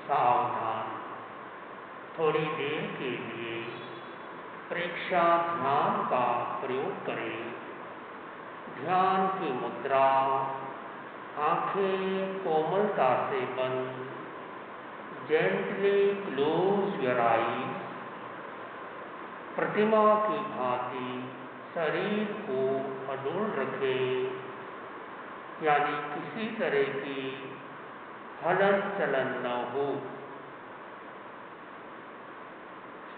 सावधान, थोड़ी देर के लिए प्रेक्षा ध्यान का प्रयोग करें। ध्यान की मुद्रा, आंखें कोमलता से बंद, जेंटली क्लोज योर आईज। प्रतिमा की भांति शरीर को अडोल रखें, यानी किसी तरह की हलन चलन न हो।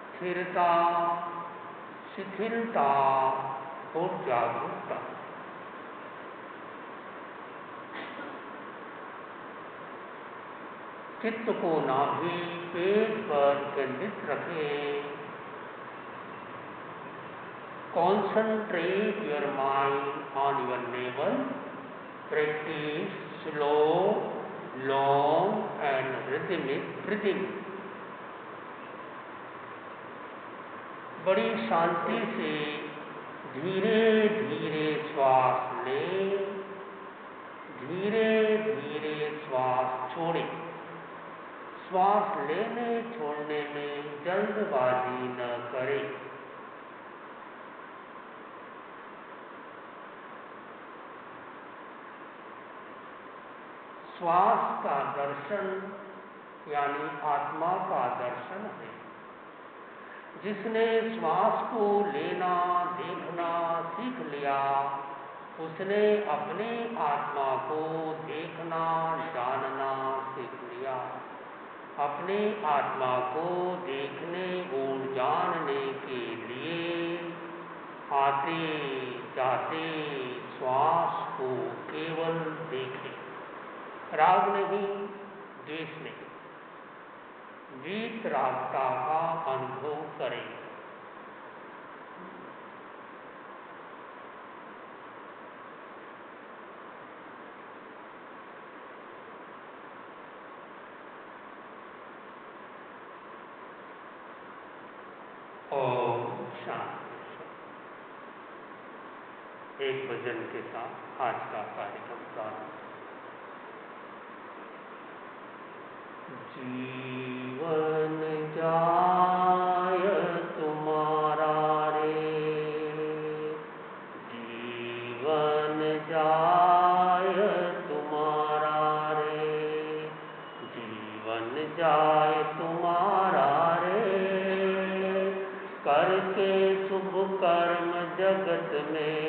स्थिरता, शिथिलता और जागरूकता। चित्त को नाभि पेट पर केंद्रित रखें। Concentrate your mind on your navel. Practice slow, long and rhythmic breathing. बड़ी शांति से धीरे धीरे श्वास लें, धीरे धीरे श्वास छोड़ें। श्वास लेने छोड़ने में जल्दबाजी न करें। श्वास का दर्शन यानी आत्मा का दर्शन है। जिसने श्वास को लेना देखना सीख लिया, उसने अपनी आत्मा को देखना जानना सीख लिया। अपनी आत्मा को देखने और जानने के लिए आते जाते श्वास को केवल देखें। राग नहीं, द्वेष नहीं, वीतरागता का अनुभव करें। ओम शांति। एक भजन के साथ आज का कार्यक्रम प्रारंभ। जीवन जाय तुम्हारा रे, जीवन जाय तुम्हारा रे, जीवन जाय तुम्हारा रे। करके शुभ कर्म जगत में,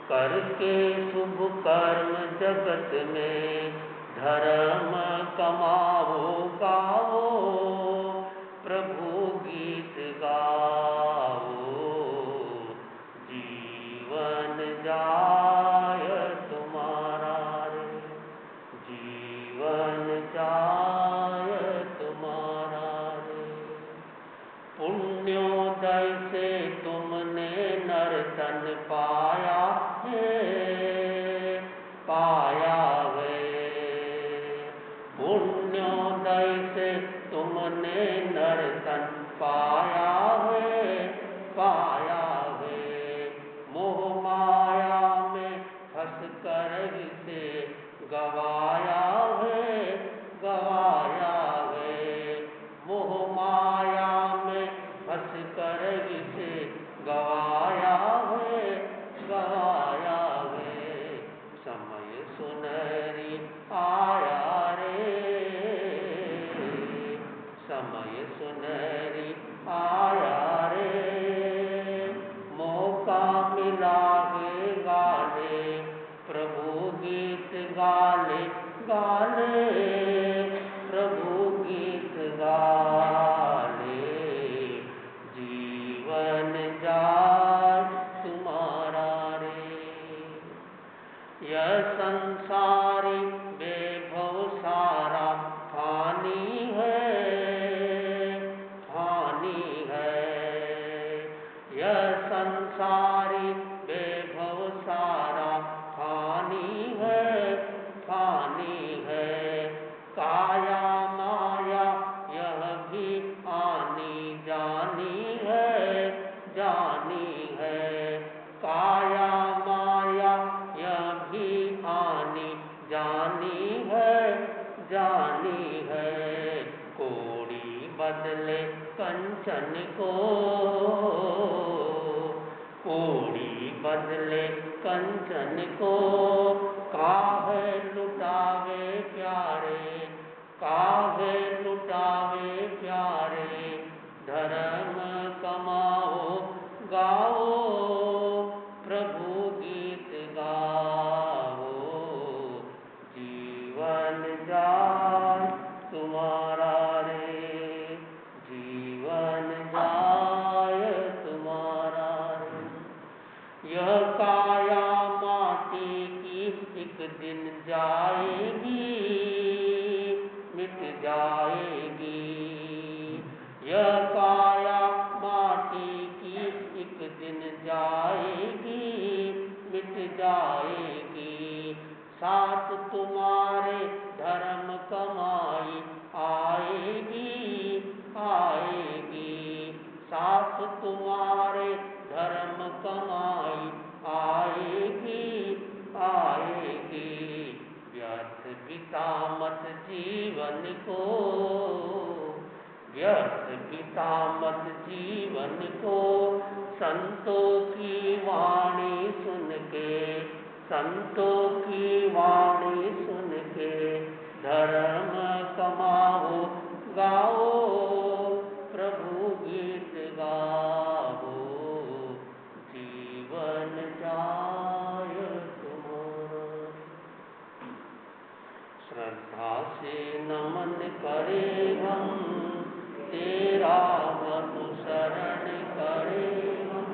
करके शुभ कर्म जगत में, धर्म कमाओ गाओ, प्रभु गीत गाओ। जीवन जाय तुम्हारा रे, जीवन जाय तुम्हारा रे। पुण्योदय से तुमने नर्तन दर्शन पाया है, पाया है। पुण्योदय से तुमने नर्तन पाया है, पाया है। मोह माया में फंस कर इसे गवाया है, गवाया है। मोह माया में फंस कर इसे गवाया है, गवाया है। समय सुनहरी आया रे, समय सुनहरी आया रे। मौका मिला है गाले, प्रभु गीत गाले, गाले, प्रभु गीत गाले। जीवन जाए तुम्हारा रे। यह संसारी वैभव सारा फानी है, फानी है। यह संसारी वैभव सारा फानी है, फानी है। काया माया यह भी आनी जानी है, जानी है। काया माया यह भी आनी जानी है, जानी है। कोड़ी बदले कंचन को, कोड़ी बदले कंचन को। काहे लुटावे प्यारे, काहे लुटावे प्यारे। धर्म कमाओ गाओ, प्रभु गीत गाओ। जीवन जाए तुम्हारा रे, जीवन जाए तुम्हारा रे। यह काया माटी की एक दिन जाएगी, मिट जाएगी। यह काया माटी की एक दिन जाएगी, मिट जाएगी। साथ तुम्हारे धर्म कमाई आएगी, आएगी। साथ तुम्हारे धर्म कमाई आएगी, आएगी। व्यर्थ बिता मत जीवन को, व्यर्थ बिता मत जीवन को। संतों की वाणी सुन के, संतों की वाणी सुन के। धर्म कमाओ गाओ, प्रभु गीत गाओ। जीवन जाए तुम्हारा। श्रद्धा से नमन करे हम, तेरा अनुसरण करे हम।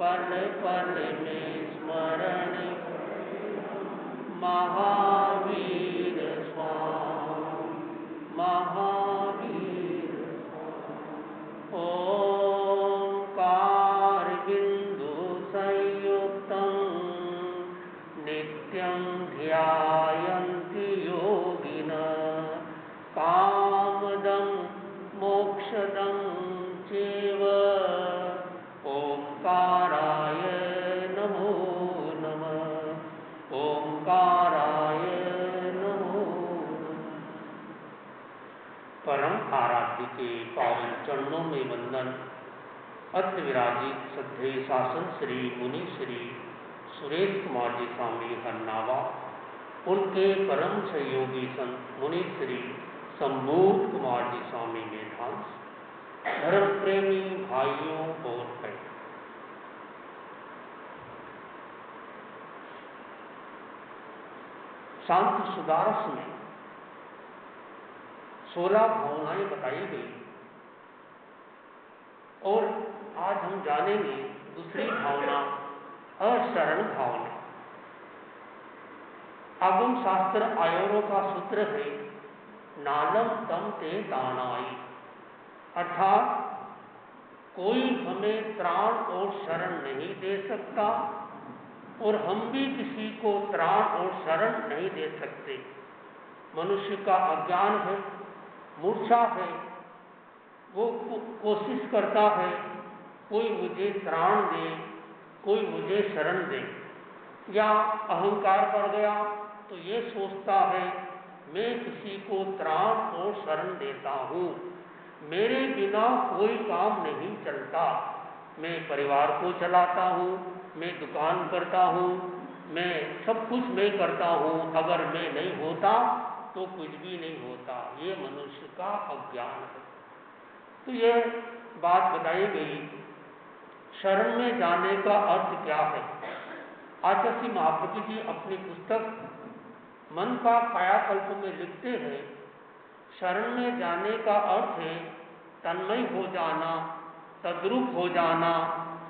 पल पल में स्मरण महावीर स्वामी, महावीर। ओंकार बिंदु संयुक्तं नित्यं ध्यायन्ति योगिनः। कामदं मोक्षदं चैव। ओंकाराय नमो नमः, ओंकाराय नमो नमः। परम आराध्य के पावन चरणों में वंदन। अत्र विराजित श्रद्धेय शासन श्री मुनि श्री सुरेश कुमार जी स्वामी हरनावा, उनके परम सहयोगी संत मुनि श्री संबोध कुमार जी स्वामी मेधांश, धर्म प्रेमी भाइयों और बहनों, शांति सुदारस में 16 भावनाएं बताई गई और आज हम जानेंगे दूसरी भावना, अशरण भावना। आगम शास्त्र आयोरों का सूत्र है नालम तम ते दानाई, अर्थात कोई हमें त्राण और शरण नहीं दे सकता और हम भी किसी को त्राण और शरण नहीं दे सकते। मनुष्य का अज्ञान है, मूर्छा है, वो कोशिश करता है कोई मुझे त्राण दे, कोई मुझे शरण दे, या अहंकार बढ़ गया तो ये सोचता है मैं किसी को त्राण और शरण देता हूँ, मेरे बिना कोई काम नहीं चलता, मैं परिवार को चलाता हूँ, मैं दुकान करता हूँ, मैं सब कुछ मैं करता हूँ, अगर मैं नहीं होता तो कुछ भी नहीं होता। ये मनुष्य का अज्ञान है। तो ये बात बताई गई। शरण में जाने का अर्थ क्या है? आचार्य श्री महाप्रभु जी अपनी पुस्तक मन का कायाकल्प में लिखते हैं, शरण में जाने का अर्थ है तन्मय हो जाना, तद्रूप हो जाना,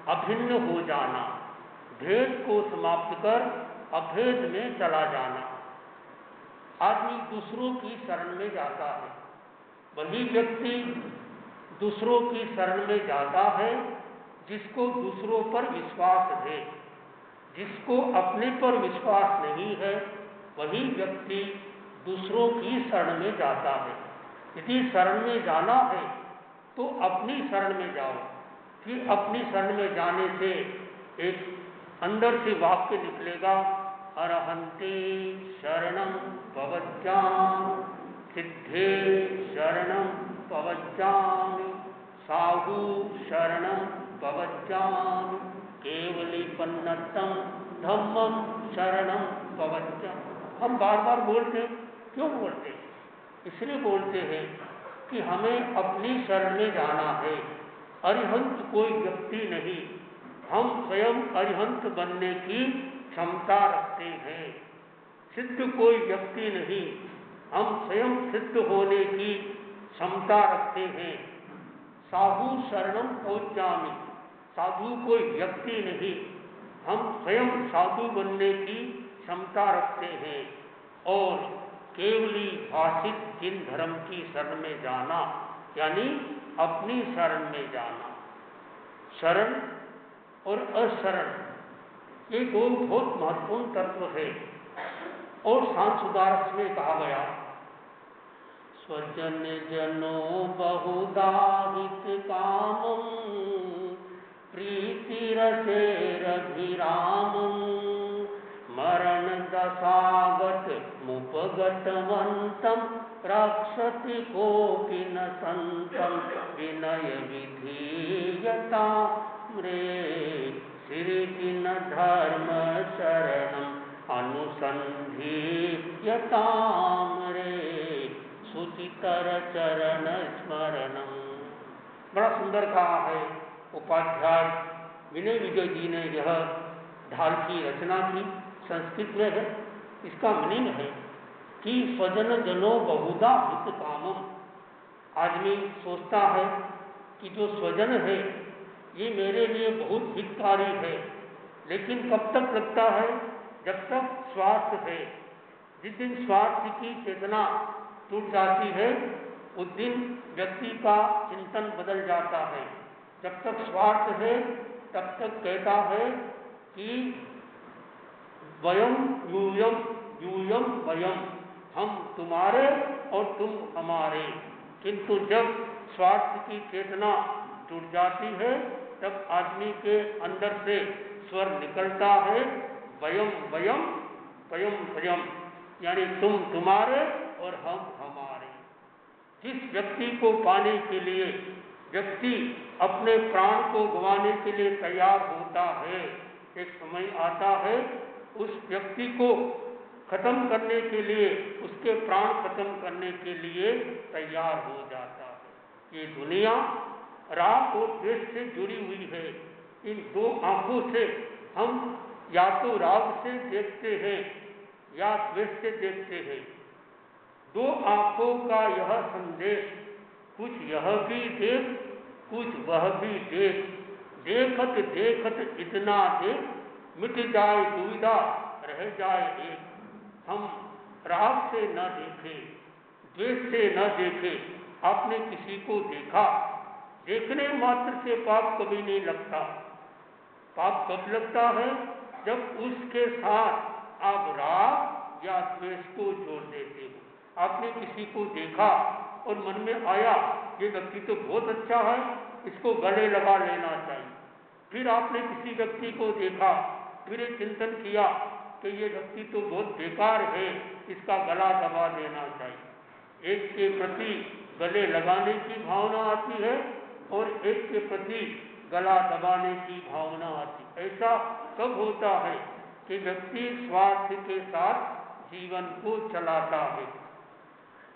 अभिन्न हो जाना, भेद को समाप्त कर अभेद में चला जाना। आदमी दूसरों की शरण में जाता है, वही व्यक्ति दूसरों की शरण में जाता है जिसको दूसरों पर विश्वास है। जिसको अपने पर विश्वास नहीं है वही व्यक्ति दूसरों की शरण में जाता है। यदि शरण में जाना है तो अपनी शरण में जाओ। फिर अपनी शरण में जाने से एक अंदर से वाक्य निकलेगा, अरहंते शरणं भवत्यां सिद्धे शरणं भवत्यामि साहु शरणं भवत्यामि केवलीपन्नतं धम्मं शरणं भवत्यामि। हम बार बार बोलते, क्यों बोलते? इसलिए बोलते हैं कि हमें अपनी शरण में जाना है। अरिहंत कोई व्यक्ति नहीं, हम स्वयं अरिहंत बनने की क्षमता रखते हैं। सिद्ध कोई व्यक्ति नहीं, हम स्वयं सिद्ध होने की क्षमता रखते हैं। साधु शरणं पहुँचामि, साधु कोई व्यक्ति नहीं, हम स्वयं साधु बनने की क्षमता रखते हैं। और केवली भाषित जिन धर्म की शरण में जाना, यानी अपनी शरण में जाना। शरण और अशरण ये दो बहुत महत्वपूर्ण तत्व है। और शांत सुधारक में कहा गया, स्वजन जनो बहुधा हित कामं प्रीति रसेरभिरामं मरण दशागत मुपगतवन्तं रक्षति कोपि न संतं विनय विधीयता म्रे सिरिजिन धर्म शरणं अनुसंधीयता म्रे सुचितर चरण स्मरणं। बड़ा सुंदर कहा है उपाध्याय विनय विजय जी ने। यह ढाल की रचना की, संस्कृत में है। इसका मीनिंग है कि स्वजन जनो बहुधा हित कामम। आदमी सोचता है कि जो स्वजन है ये मेरे लिए बहुत हितकारी है, लेकिन कब तक लगता है? जब तक स्वार्थ है। जिस दिन स्वार्थ की चेतना टूट जाती है उस दिन व्यक्ति का चिंतन बदल जाता है। जब तक स्वार्थ है तब तक कहता है कि वयम यूयम यूयम वयम, हम तुम्हारे और तुम हमारे। किंतु जब स्वार्थ की चेतना टूट जाती है तब आदमी के अंदर से स्वर निकलता है, वयम वयम वयम वयम, यानी तुम तुम्हारे और हम हमारे। जिस व्यक्ति को पाने के लिए व्यक्ति अपने प्राण को गंवाने के लिए तैयार होता है, एक समय आता है उस व्यक्ति को खत्म करने के लिए, उसके प्राण खत्म करने के लिए तैयार हो जाता है। ये दुनिया राग और द्वेष से जुड़ी हुई है। इन दो आंखों से हम या तो राग से देखते हैं या द्वेष से देखते हैं। दो आंखों का यह संदेश, कुछ यह भी देख कुछ वह भी देख, देखत देखत इतना देख, मिट जाए दुविधा रह जाए एक। हम राग से न देखें, द्वेष से न देखें। आपने किसी को देखा, देखने मात्र से पाप कभी नहीं लगता। पाप कब लगता है? जब उसके साथ आप राग या द्वेष को जोड़ देते हो। आपने किसी को देखा और मन में आया ये व्यक्ति तो बहुत अच्छा है, इसको गले लगा लेना चाहिए। फिर आपने किसी व्यक्ति को देखा, फिर ये चिंतन किया कि ये व्यक्ति तो बहुत बेकार है, इसका गला दबा देना चाहिए। एक के प्रति गले लगाने की भावना आती है और एक के प्रति गला दबाने की भावना आती है। ऐसा कब होता है कि व्यक्ति स्वार्थ के साथ जीवन को चलाता है।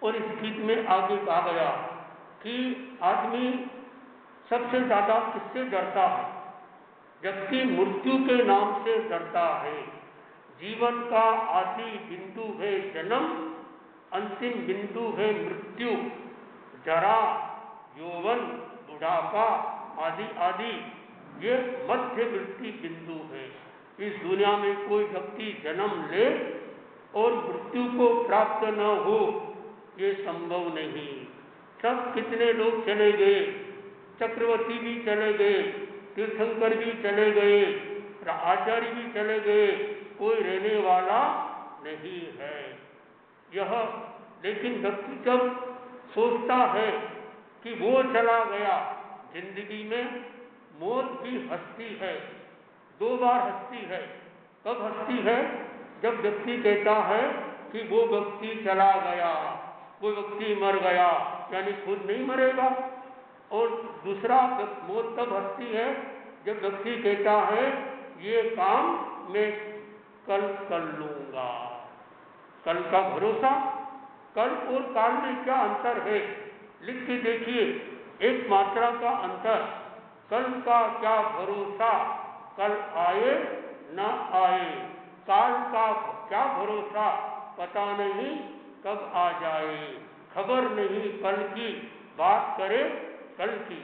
और इस गीत में आगे कहा गया कि आदमी सबसे ज्यादा किससे डरता है? व्यक्ति मृत्यु के नाम से डरता है। जीवन का आदि बिंदु है जन्म, अंतिम बिंदु है मृत्यु। जरा, यौवन, बुढ़ापा आदि आदि ये मध्यवर्ती बिंदु है। इस दुनिया में कोई व्यक्ति जन्म ले और मृत्यु को प्राप्त न हो, ये संभव नहीं। सब कितने लोग चले गए, चक्रवर्ती भी चले गए, तीर्थंकर भी चले गए, आचार्य भी चले गए, कोई रहने वाला नहीं है। यह लेकिन व्यक्ति जब सोचता है कि वो चला गया, जिंदगी में मौत भी हंसती है, 2 बार हंसती है। कब हंसती है? जब व्यक्ति कहता है कि वो व्यक्ति चला गया, वो व्यक्ति मर गया, यानी खुद नहीं मरेगा। और दूसरा मौत तब हंसती है जब व्यक्ति कहता है ये काम मैं कल कर लूंगा। कल का भरोसा, कल और काल में क्या अंतर है? लिख के देखिए, एक मात्रा का अंतर। कल का क्या भरोसा, कल आए न आए। काल का क्या भरोसा, पता नहीं कब आ जाए। खबर नहीं कल की, बात करे कल की।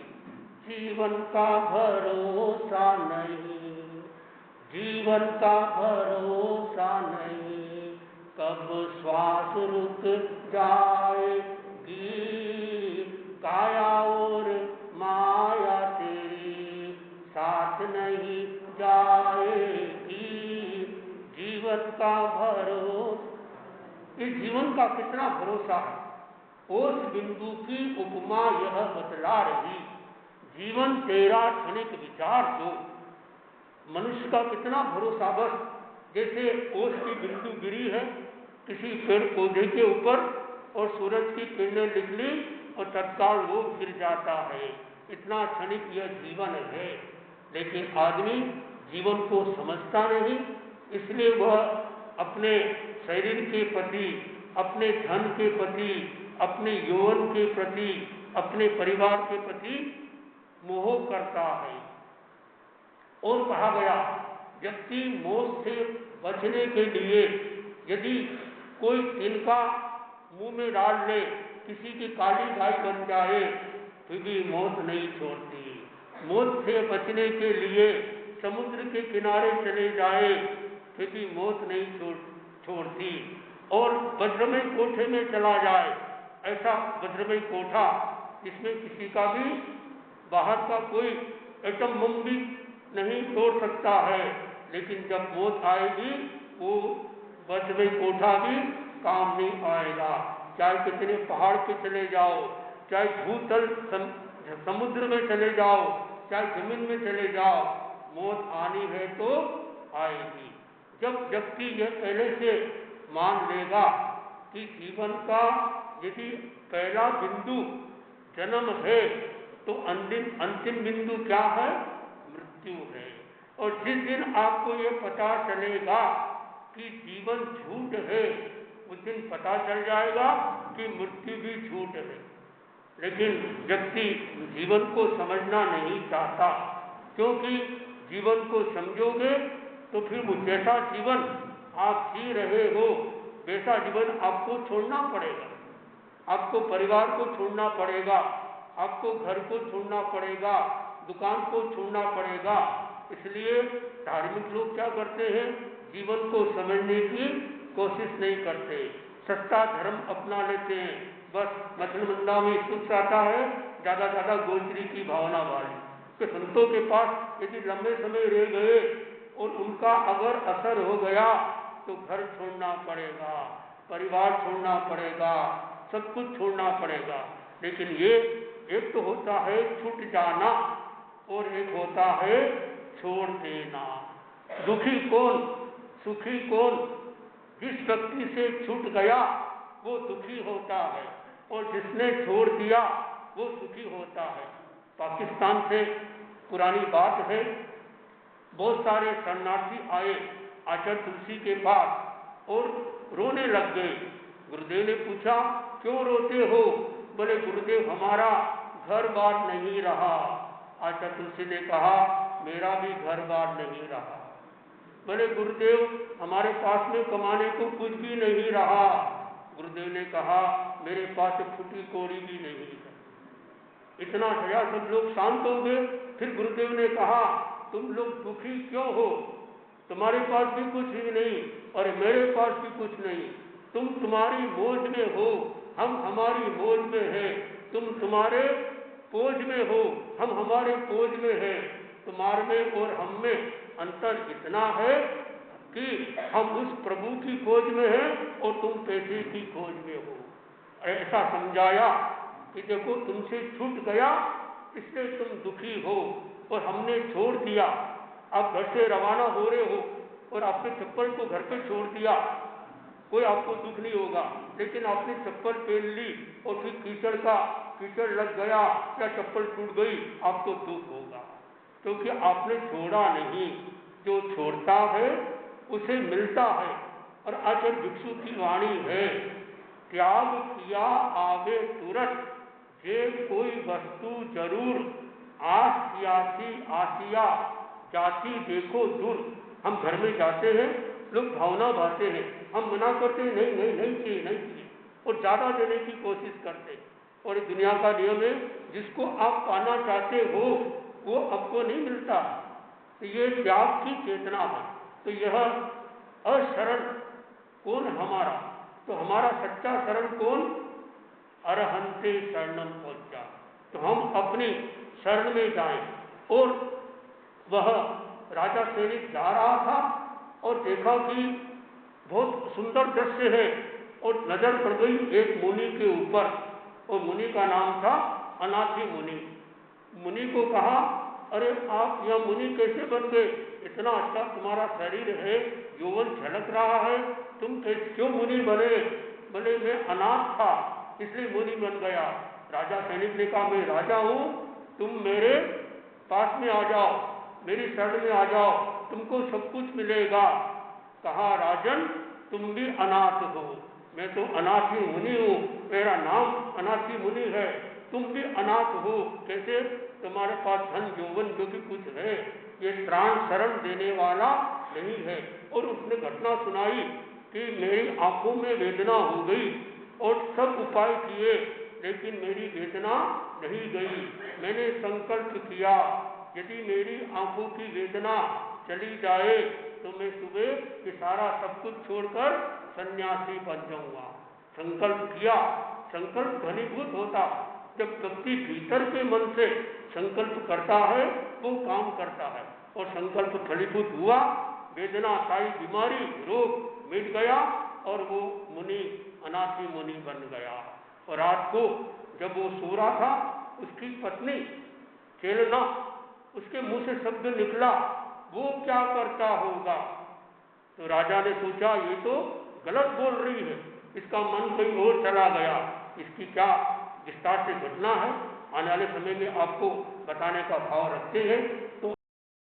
जीवन का भरोसा नहीं, जीवन का भरोसा नहीं, कब श्वास रुक जाएगी। काया और माया तेरी साथ नहीं जाएगी। जीवन का भरोसा, इस जीवन का कितना भरोसा है? उस बिंदु की उपमा यह बतला रही। जीवन तेरा क्षणिक विचार जो, मनुष्य का कितना भरोसा। बस जैसे ओस की बिंदु गिरी है किसी पेड़ पौधे के ऊपर और सूरज की किरणें निकली और तत्काल वो गिर जाता है, इतना क्षणिक यह जीवन है। लेकिन आदमी जीवन को समझता नहीं, इसलिए वह अपने शरीर के प्रति, अपने धन के प्रति, अपने यौवन के प्रति, अपने परिवार के प्रति मोह करता है। और कहा गया व्यक्ति मोह से बचने के लिए यदि कोई तिनका मुंह में डाल ले, किसी की काली गाय बन जाए, फिर भी मौत नहीं छोड़ती। मौत से बचने के लिए समुद्र के किनारे चले जाए, फिर भी मौत नहीं छोड़ती। और वज्रमय कोठे में चला जाए, ऐसा वज्रमय कोठा जिसमें किसी का भी बाहर का कोई एटम बम भी नहीं तोड़ सकता है, लेकिन जब मौत आएगी वो वज्रमय कोठा भी काम नहीं आएगा। चाहे कितने पहाड़ पे चले जाओ, चाहे भूतल समुद्र में चले जाओ, चाहे जमीन में चले जाओ, मौत आनी है तो आएगी। जब व्यक्ति यह पहले से मान लेगा कि जीवन का यदि पहला बिंदु जन्म है तो अंतिम बिंदु क्या है? मृत्यु है। और जिस दिन आपको ये पता चलेगा कि जीवन झूठ है, उस दिन पता चल जाएगा कि मृत्यु भी झूठ है। लेकिन व्यक्ति जीवन को समझना नहीं चाहता, क्योंकि जीवन को समझोगे तो फिर जैसा जीवन आप जी रहे हो वैसा जीवन आपको छोड़ना पड़ेगा। आपको परिवार को छोड़ना पड़ेगा, आपको घर को छोड़ना पड़ेगा, दुकान को छोड़ना पड़ेगा। इसलिए धार्मिक लोग क्या करते हैं? जीवन को समझने की कोशिश नहीं करते, सस्ता धर्म अपना लेते हैं, बस मछलमंदा में सुख आता है, ज़्यादा ज़्यादा गोचरी की भावना वाली। तो संतों के पास यदि लंबे समय रह गए और उनका अगर असर हो गया तो घर छोड़ना पड़ेगा, परिवार छोड़ना पड़ेगा, सब कुछ छोड़ना पड़ेगा। लेकिन ये एक तो होता है छूट जाना और एक होता है छोड़ देना। दुखी कौन, सुखी कौन? जिस व्यक्ति से छूट गया वो दुखी होता है और जिसने छोड़ दिया वो सुखी होता है। पाकिस्तान से पुरानी बात है, बहुत सारे शरणार्थी आए आचार्य तुलसी के पास और रोने लग गए। गुरुदेव ने पूछा, क्यों रोते हो? बोले, गुरुदेव हमारा घर बार नहीं रहा। आचार्य तुलसी ने कहा, मेरा भी घर बार नहीं रहा। बोले, गुरुदेव हमारे पास में कमाने को कुछ भी नहीं रहा। गुरुदेव ने कहा, मेरे पास फूटी कोड़ी भी नहीं है। इतना सजा, सब लोग शांत हो गए। फिर गुरुदेव ने कहा, तुम लोग दुखी क्यों हो? तुम्हारे पास भी कुछ ही नहीं और मेरे पास भी कुछ नहीं। तुम तुम्हारी मौज में हो, हम हमारी मौज में हैं। तुम तुम्हारे पोज में हो, हम हमारे पोज में हैं। तुम्हारे में और हम में अंतर इतना है कि हम उस प्रभु की खोज में हैं और तुम पैसे की खोज में हो। ऐसा समझाया कि देखो तुमसे छूट गया इसलिए तुम दुखी हो और हमने छोड़ दिया। आप घर से रवाना हो रहे हो और आपने चप्पल को घर पे छोड़ दिया, कोई आपको दुख नहीं होगा। लेकिन आपने चप्पल पहन ली और फिर कीचड़ लग गया या चप्पल टूट गई, आपको दुख होगा, क्योंकि आपने छोड़ा नहीं। जो छोड़ता है उसे मिलता है। और आचार्य भिक्षु की वाणी है, त्याग किया आवे तुरंत, जे कोई वस्तु जरूर, आसिया जाति देखो दूर। हम घर में जाते हैं, लोग भावना भाते हैं, हम मना करते हैं, नहीं चाहिए और ज़्यादा देने की कोशिश करते हैं। और दुनिया का नियम है, जिसको आप पाना चाहते हो वो आपको नहीं मिलता। तो ये त्याग की चेतना है। तो यह अशरण कौन हमारा? तो हमारा सच्चा शरण कौन? अरहंते शरणम पहुंचा। तो हम अपनी शरण में जाएं। और वह राजा सैनिक जा रहा था और देखा कि बहुत सुंदर दृश्य है और नजर पड़ गई एक मुनि के ऊपर, और मुनि का नाम था अनाथी मुनि। मुनि को कहा, अरे आप यह मुनि कैसे बन गए? इतना अच्छा तुम्हारा शरीर है, यौवन झलक रहा है, तुम क्यों मुनि बने? बोले, मैं अनाथ था इसलिए मुनि बन गया। राजा सैनिक ने कहा, मैं राजा हूँ, तुम मेरे पास में आ जाओ, मेरी शरण में आ जाओ, तुमको सब कुछ मिलेगा। कहा, राजन तुम भी अनाथ हो, मैं तो अनाथी मुनि हूँ, मेरा नाम अनाथी मुनि है, तुम भी अनाथ हो। कैसे? तुम्हारे पास धन यौवन जो भी कुछ है ये प्राण शरण देने वाला नहीं है। और उसने घटना सुनाई कि मेरी आंखों में वेदना हो गई और सब उपाय किए लेकिन मेरी वेदना नहीं गई। मैंने संकल्प किया, यदि मेरी आंखों की वेदना चली जाए तो मैं सुबह ये सारा सब कुछ छोड़कर सन्यासी बन जाऊंगा। संकल्प किया, संकल्प घनीभूत होता। जब व्यक्ति भीतर के मन से संकल्प करता है वो काम करता है, और संकल्प फलीभूत हुआ, वेदना सारी बीमारी रोग मिट गया और वो मुनि अनाथी मुनि बन गया। और रात को जब वो सो रहा था, उसकी पत्नी चेलना, उसके मुंह से शब्द निकला, वो क्या करता होगा? तो राजा ने सोचा ये तो गलत बोल रही है, इसका मन कहीं और चला गया, इसकी क्या विस्तार से घटना है आने वाले समय में आपको बताने का भाव रखते हैं। तो